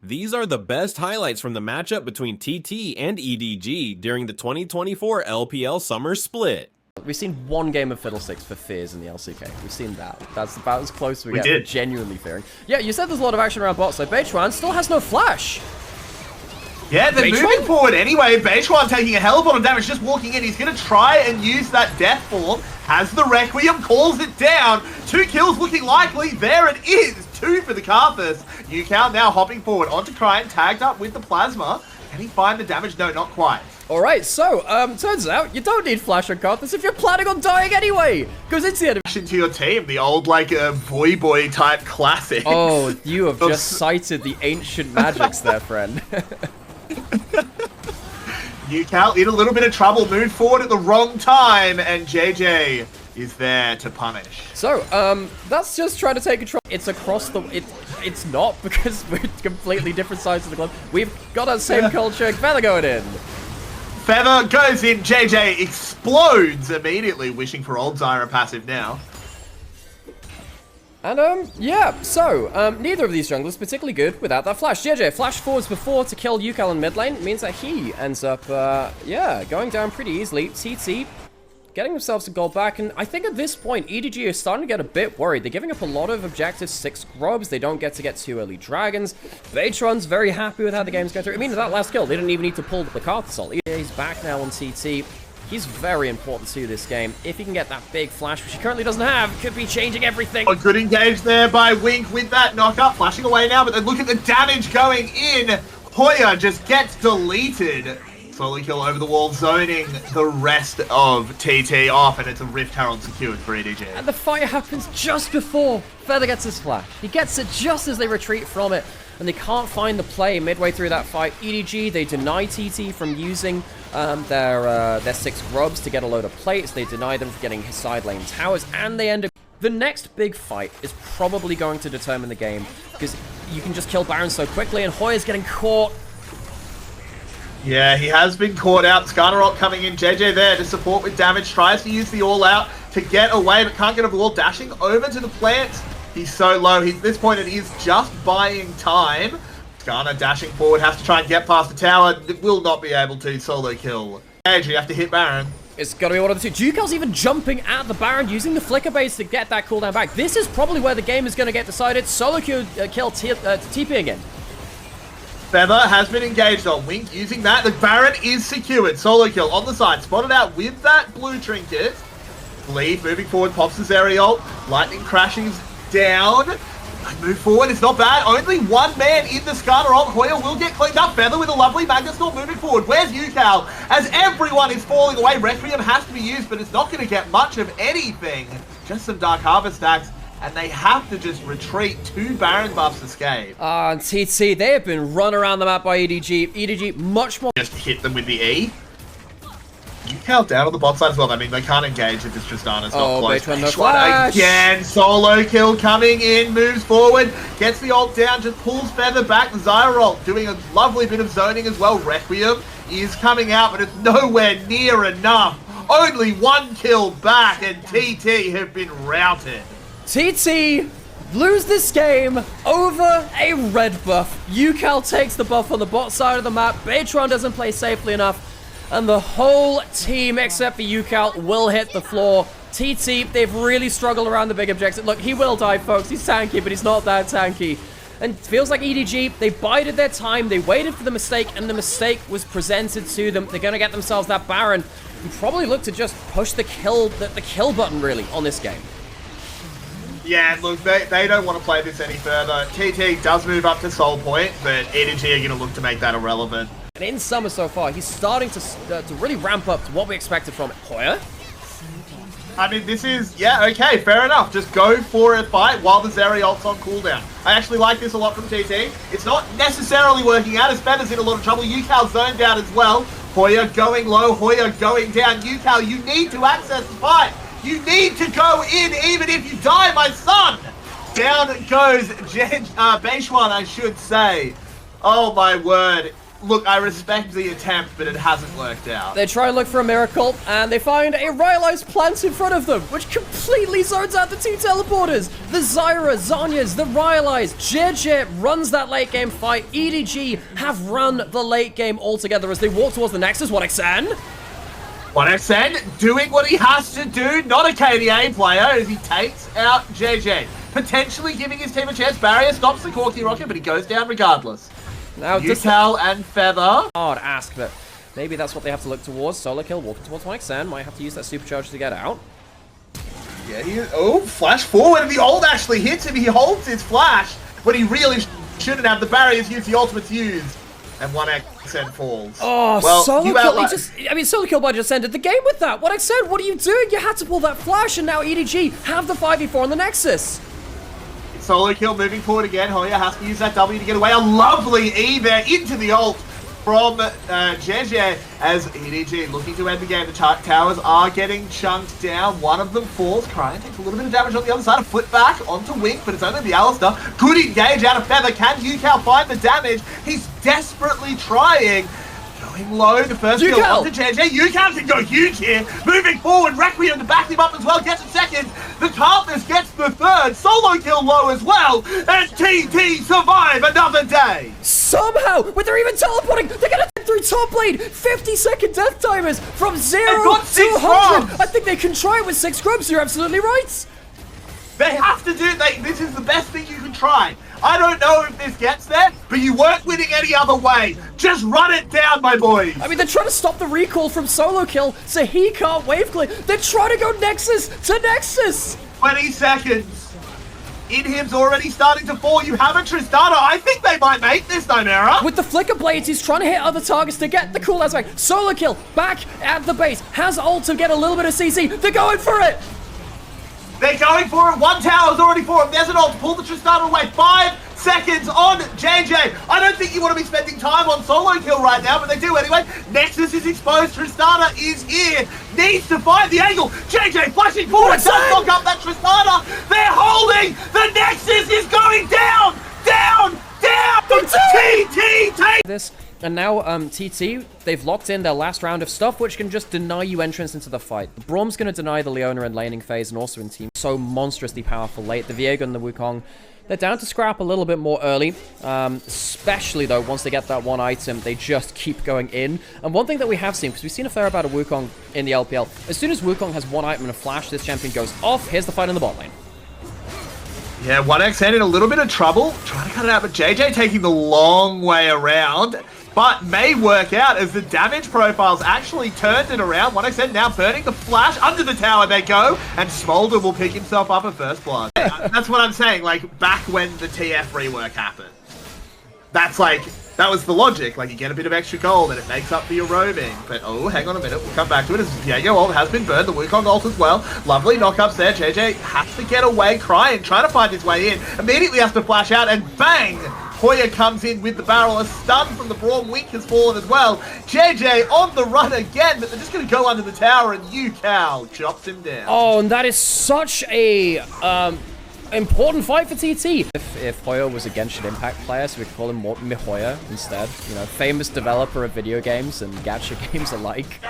These are the best highlights from the matchup between TT and EDG during the 2024 LPL Summer split. We've seen one game of Fiddlesticks for Fears in the LCK. We've seen that. That's about as close as we get to genuinely fearing. Yeah, you said there's a lot of action around bot side. Beitran still has no flash. Yeah, they're moving forward anyway. Beitran taking a hell of a lot of damage, just walking in. He's going to try and use that death form. Has the Requiem, calls it down. 2 kills looking likely. There it is. 2 for the Karthus. UCal now hopping forward onto Cryan, tagged up with the Plasma. Can he find the damage? No, not quite. Alright, so, turns out you don't need flash on Karthus if you're planning on dying anyway. Because it's the end of into your team, the old, like, boy type classic. Oh, you have just cited the ancient magics there, friend. UCal in a little bit of trouble, moved forward at the wrong time, and JJ is there to punish. So, that's just trying to take control. It's across the... It's not, because we're completely different sides of the club. We've got our same culture. Feather going in. Feather goes in, JJ explodes immediately, wishing for old Zyra passive now. And, yeah, so, neither of these junglers particularly good without that flash. JJ flash forwards before to kill UCal in mid lane, means that he ends up, yeah, going down pretty easily. TT getting themselves a goal back, and I think at this point, EDG is starting to get a bit worried. They're giving up a lot of objectives, 6 grubs, they don't get 2 early dragons. Beitran's very happy with how the game's going through. I mean, that last kill, they didn't even need to pull the Karthus ult. He's back now on TT. He's very important to this game. If he can get that big flash, which he currently doesn't have, could be changing everything. A good engage there by Wink with that knockup, flashing away now, but then look at the damage going in. Hoya just gets deleted. Slowly kill over the wall, zoning the rest of TT off, and it's a Rift Herald secured for EDG. And the fight happens just before Feather gets his flash. He gets it just as they retreat from it, and they can't find the play midway through that fight. EDG, they deny TT from using their 6 grubs to get a load of plates. They deny them from getting his side lane towers, and they end up... The next big fight is probably going to determine the game, because you can just kill Baron so quickly, and Hoya's getting caught. Yeah, he has been caught out. Skarnerot coming in. JJ there to support with damage. Tries to use the all-out to get away, but can't get over the wall. Dashing over to the plants. He's so low. At this point, it is just buying time. Skarner dashing forward. Has to try and get past the tower. Will not be able to. Solo kill. Edge, you have to hit Baron. It's got to be one of the 2. Jukal's even jumping at the Baron, using the flicker base to get that cooldown back. This is probably where the game is going to get decided. Solo kill TP again. Feather has been engaged on. Wink using that. The Baron is secured. Solo kill on the side. Spotted out with that blue trinket. Lead moving forward. Pops the Zerial. Lightning crashes down. Move forward. It's not bad. Only one man in the Skarnerot. Hoya will get cleaned up. Feather with a lovely Magnustorm moving forward. Where's UCal? As everyone is falling away. Requiem has to be used, but it's not going to get much of anything. Just some Dark Harvest stacks. And they have to just retreat. 2 Baron buffs escape. And TT, they have been run around the map by EDG. EDG much more... Just hit them with the E. UCal down on the bot side as well. I mean, they can't engage if it's Tristana's not close. Beitran, no flash. Again, solo kill coming in, moves forward, gets the ult down, just pulls Feather back. The Zyra ult doing a lovely bit of zoning as well. Requiem is coming out, but it's nowhere near enough. Only 1 kill back, and TT have been routed. TT lose this game over a red buff. UCal takes the buff on the bot side of the map. Beitran doesn't play safely enough. And the whole team, except for UCal, will hit the floor. TT, they've really struggled around the big objective. Look, he will die, folks. He's tanky, but he's not that tanky. And it feels like EDG, they bided their time. They waited for the mistake, and the mistake was presented to them. They're going to get themselves that Baron. And probably look to just push the kill button, really, on this game. Yeah, look, they don't want to play this any further. TT does move up to Soul Point, but EDG are going to look to make that irrelevant. And in Summer so far, he's starting to really ramp up to what we expected from it. Hoya? I mean, this is, yeah, okay, fair enough. Just go for a fight while the Zeri ult's on cooldown. I actually like this a lot from TT. It's not necessarily working out, as Feather's in a lot of trouble. UCal zoned out as well. Hoya going low, Hoya going down. UCal, you need to access the fight. You need to go in even if you die, my son! Down goes Beishwan, I should say. Oh my word. look, I respect the attempt, but it hasn't worked out. They try and look for a miracle, and they find a Rylai's plant in front of them, which completely zones out the two teleporters. The Zyra, Zhonya's, the Rylai's, JJ runs that late game fight. EDG have run the late game altogether as they walk towards the Nexus. 1xN? 1xN doing what he has to do, not a KDA player, as he takes out JJ. Potentially giving his team a chance. Barrier stops the Corky Rocket, but he goes down regardless. Now, Ucal and Feather. Hard ask, but maybe that's what they have to look towards. Solo kill, walking towards 1xN. Might have to use that supercharge to get out. Yeah, oh, flash forward, and the ult actually hits him. He holds his flash when he really shouldn't have. The barriers use the ultimates used, and 1xN falls. Oh, well, solo kill. Solo kill by just ended the game with that. 1xN, what are you doing? You had to pull that flash, and now EDG have the 5v4 on the Nexus. Solo kill moving forward again. Hoya has to use that W to get away. A lovely E there into the ult from JJ as EDG looking to end the game. The towers are getting chunked down. One of them falls. Cryan takes a little bit of damage on the other side. A foot back onto Wink, but it's only the Alistar. Good engage out of Feather. Can Ucal find the damage? He's desperately trying. Going low, the first kill onto JJ. Ucal can go huge here. Moving forward, Requiem to back him up as well. Gets a second. The Calmness gets the third. Solo kill low as well. And TT survive another day. Somehow, when they're even teleporting, they're gonna get through top lane. 50-second death timers from 0 to 100. I think they can try it with 6 grubs. You're absolutely right. They have to do it. This is the best thing you can try. I don't know if this gets there, but you weren't winning any other way. Just run it down, my boys. I mean, they're trying to stop the recall from solo kill, so he can't wave clear. They're trying to go Nexus to Nexus. 20 seconds. Inhib's already starting to fall. You have a Tristana. I think they might make this, Dimera. With the Flicker Blades, he's trying to hit other targets to get the cooldowns back. Solo kill, back at the base. Has ult to get a little bit of CC. They're going for it. They're going for it. One tower's already for him. There's an ult. Pull the Tristana away. 5 seconds on JJ. I don't think you want to be spending time on solo kill right now, but they do anyway. Nexus is exposed. Tristana is here. Needs to find the angle. JJ flashing forward. Does knock up that Tristana. They're holding. The Nexus is going down. Down. TT take this. And now, TT, they've locked in their last round of stuff, which can just deny you entrance into the fight. Braum's going to deny the Leona in laning phase and also in team. So monstrously powerful late. The Viego and the Wukong, they're down to scrap a little bit more early. Especially, though, once they get that one item, they just keep going in. And one thing that we have seen, because we've seen a fair amount of Wukong in the LPL, as soon as Wukong has one item and a flash, this champion goes off. Here's the fight in the bot lane. Yeah, 1xN in a little bit of trouble. Trying to cut it out, but JJ taking the long way around. But may work out as the damage profiles actually turned it around. 1xN now burning the flash. Under the tower they go. And Smolder will pick himself up at first blood. That's what I'm saying. Like, back when the TF rework happened. That's like, that was the logic. Like, you get a bit of extra gold and it makes up for your roaming. But, oh, hang on a minute. We'll come back to it as Viego ult has been burned. The Wukong ult as well. Lovely knockups there. JJ has to get away. Trying to find his way in. Immediately has to flash out and bang! Hoya comes in with the barrel. A stun from the Braum. Wink has fallen as well. JJ on the run again, but they're just going to go under the tower and Ucal chops him down. Oh, and that is such a important fight for TT. If Hoya was a Genshin Impact player, so we could call him Mihoya instead. You know, famous developer of video games and gacha games alike.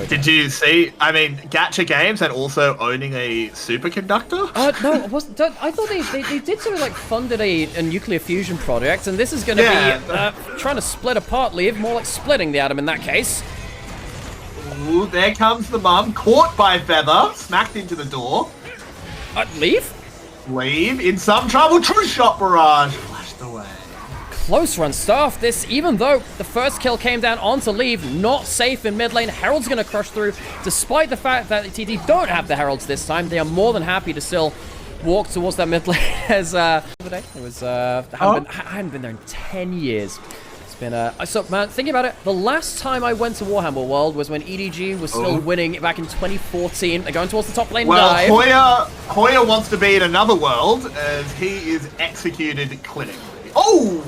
Did you see, I mean, gacha games and also owning a superconductor? No, it wasn't. I thought they did sort of like funded a nuclear fusion project, and this is going to be trying to split apart Leave, more like splitting the atom in that case. Ooh, there comes the mum, caught by Feather, smacked into the door. Leave? Leave in some trouble. True shot barrage flashed away. Close run stuff. This, even though the first kill came down onto Leave, not safe in mid lane. Herald's going to crush through. Despite the fact that TT don't have the Heralds this time, they are more than happy to still walk towards that mid lane. As it was, I hadn't been there in 10 years. It's been so man, thinking about it, the last time I went to Warhammer World was when EDG was still winning back in 2014. They're going towards the top lane dive. Hoya wants to be in another world as he is executed clinically. Oh,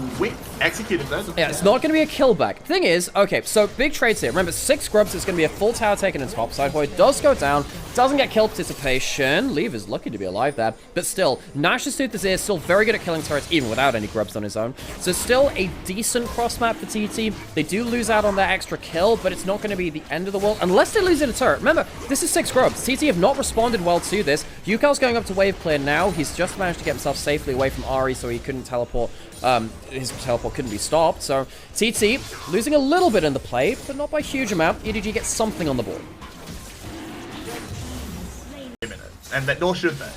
executed those. Yeah, it's not going to be a kill back. Thing is, okay, so big trades here. Remember, 6 grubs, it's going to be a full tower taken in top side. Hoy does go down, doesn't get kill participation. Leave is lucky to be alive there. But still, Nash's Tooth is here, still very good at killing turrets, even without any grubs on his own. So still a decent cross map for TT. They do lose out on that extra kill, but it's not going to be the end of the world, unless they lose in a turret. Remember, this is 6 grubs. TT have not responded well to this. Yukal's going up to wave clear now. He's just managed to get himself safely away from Ari, so he couldn't teleport. His teleport couldn't be stopped. So TT losing a little bit in the play, but not by a huge amount. EDG gets something on the board. And that nor should they.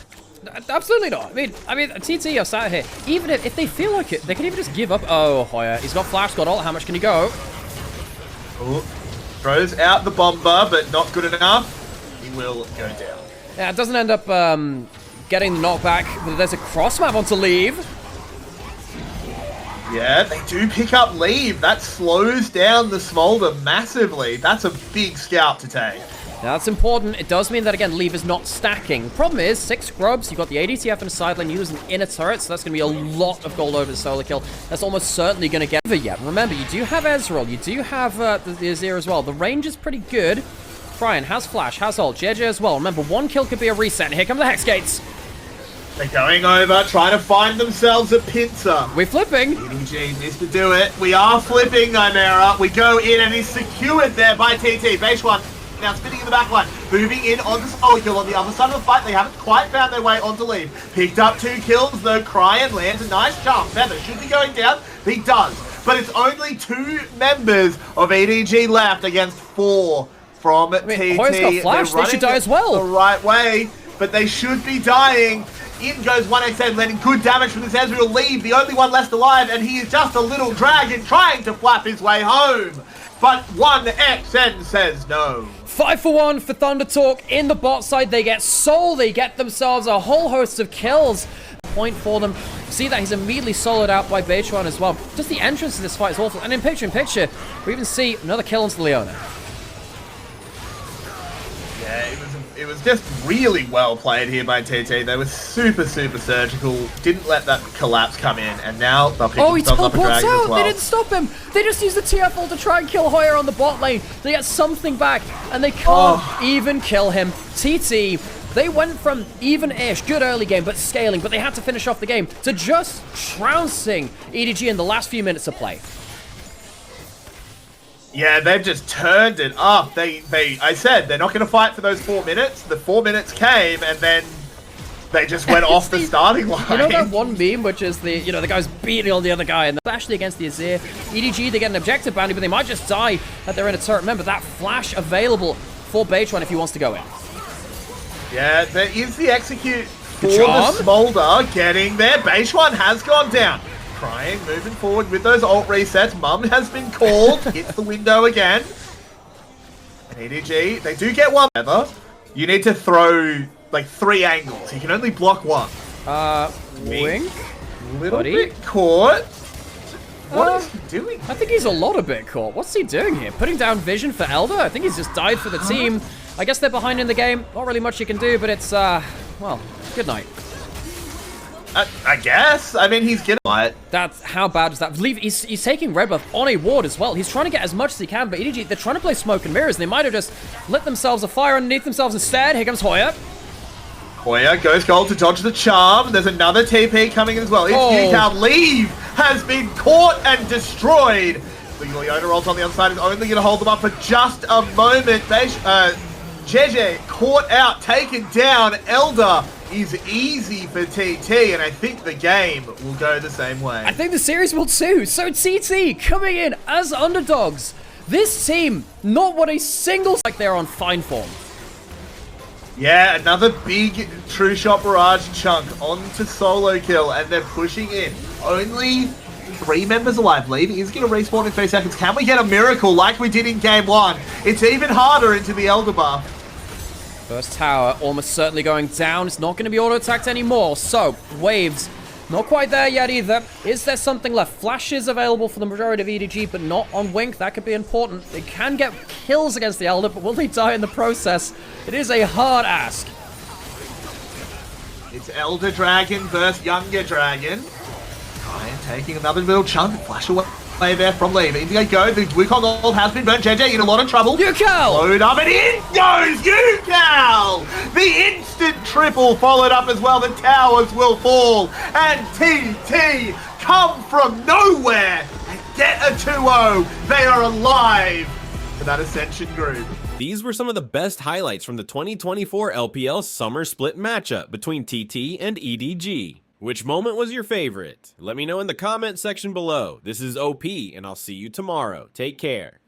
Absolutely not. I mean, TT are sat here. Even if they feel like it, they can even just give up. Oh, Hoya, he's got flash, got ult. How much can he go? Ooh. Throws out the bomber, but not good enough. He will go down. Yeah, it doesn't end up getting the knockback. But there's a cross map onto Leave. Yeah, they do pick up Leave. That slows down the Smolder massively. That's a big scalp to take. Now, that's important. It does mean that, again, Leave is not stacking. Problem is, 6 grubs, you've got the ADTF in a side lane, you use an inner turret, so that's going to be a lot of gold over the solo kill. That's almost certainly going to get over yet. Remember, you do have Ezreal, you do have the Azir as well. The range is pretty good. Brian has flash, has ult, JJ as well. Remember, 1 kill could be a reset. Here come the Hex Gates. They're going over, trying to find themselves a pincer. We're flipping. EDG needs to do it. We are flipping, Chimera. We go in and he's secured there by TT. Base 1 now spinning in the back line. Moving in onto Solo Kill on the other side of the fight. They haven't quite found their way onto Leave. Picked up 2 kills though. Cryan lands a nice jump. Feather should be going down. He does. But it's only 2 members of EDG left against 4 from TT. Hoya's got flash. They should die as well. The right way, but they should be dying. In goes 1xn, landing good damage from this Ezreal. Leave, the only one left alive, and he is just a little dragon trying to flap his way home. But 1xn says no. 5 for 1 for ThunderTalk in the bot side. They get Soul. They get themselves a whole host of kills. Point for them. See that he's immediately soloed out by Beitron as well. Just the entrance to this fight is awful. And in picture, we even see another kill onto Leona. Yeah, it was just really well played here by TT. They were super surgical. Didn't let that collapse come in, and now they'll pick themselves up a dragon as well. They didn't stop him. They just used the TF ult to try and kill Hoya on the bot lane. They get something back, and they can't even kill him. TT, they went from even-ish, good early game, but scaling, but they had to finish off the game, to just trouncing EDG in the last few minutes of play. Yeah, they've just turned it up. I said they're not going to fight for those 4 minutes. The 4 minutes came, and then they just went off the starting line. You know that one meme, which is the guy's beating on the other guy, and especially against the Azir. EDG, they get an objective bounty, but they might just die at their inner turret. Remember, that flash available for Beitron if he wants to go in. Yeah, there is the execute for the Smolder getting there. Beitron has gone down. Crying, moving forward with those ult resets. Mum has been called. Hits the window again. And EDG, they do get one. You need to throw like 3 angles. He can only block 1. Wink? Little bit caught. What is he doing? I think he's a lot of bit caught. What's he doing here? Putting down vision for Elder? I think he's just died for the team. I guess they're behind in the game. Not really much you can do, but it's, well, good night. I guess. I mean, he's getting it. That's how bad is that? He's taking red buff on a ward as well. He's trying to get as much as he can, but EDG, they're trying to play smoke and mirrors. They might have just lit themselves a fire underneath themselves instead. Here comes Hoya. Hoya goes gold to dodge the charm. There's another TP coming as well. It's Yukal. Leave has been caught and destroyed. The Leona rolls on the other side is only going to hold them up for just a moment. JJ caught out, taken down. Elder is easy for TT, and I think the game will go the same way. I think the series will too. So TT coming in as underdogs. This team, not what a single like they're on fine form. Yeah, another big True Shot Barrage chunk onto Solo Kill, and they're pushing in. Only 3 members alive. Leave is going to respawn in 30 seconds. Can we get a miracle like we did in Game 1? It's even harder into the Elder buff. First tower almost certainly going down. It's not going to be auto-attacked anymore. So, waves, not quite there yet either. Is there something left? Flash is available for the majority of EDG, but not on Wink. That could be important. They can get kills against the Elder, but will they die in the process? It is a hard ask. It's Elder Dragon versus Younger Dragon. Trying taking another little chunk. Flash away there from Leave. In they go. The Wukong ult has been burnt. JJ in a lot of trouble. UCAL! Load up and in goes UCAL! The instant triple followed up as well. The towers will fall. And TT come from nowhere and get a 2-0. They are alive for that Ascension group. These were some of the best highlights from the 2024 LPL Summer Split matchup between TT and EDG. Which moment was your favorite? Let me know in the comment section below. This is OP, and I'll see you tomorrow. Take care.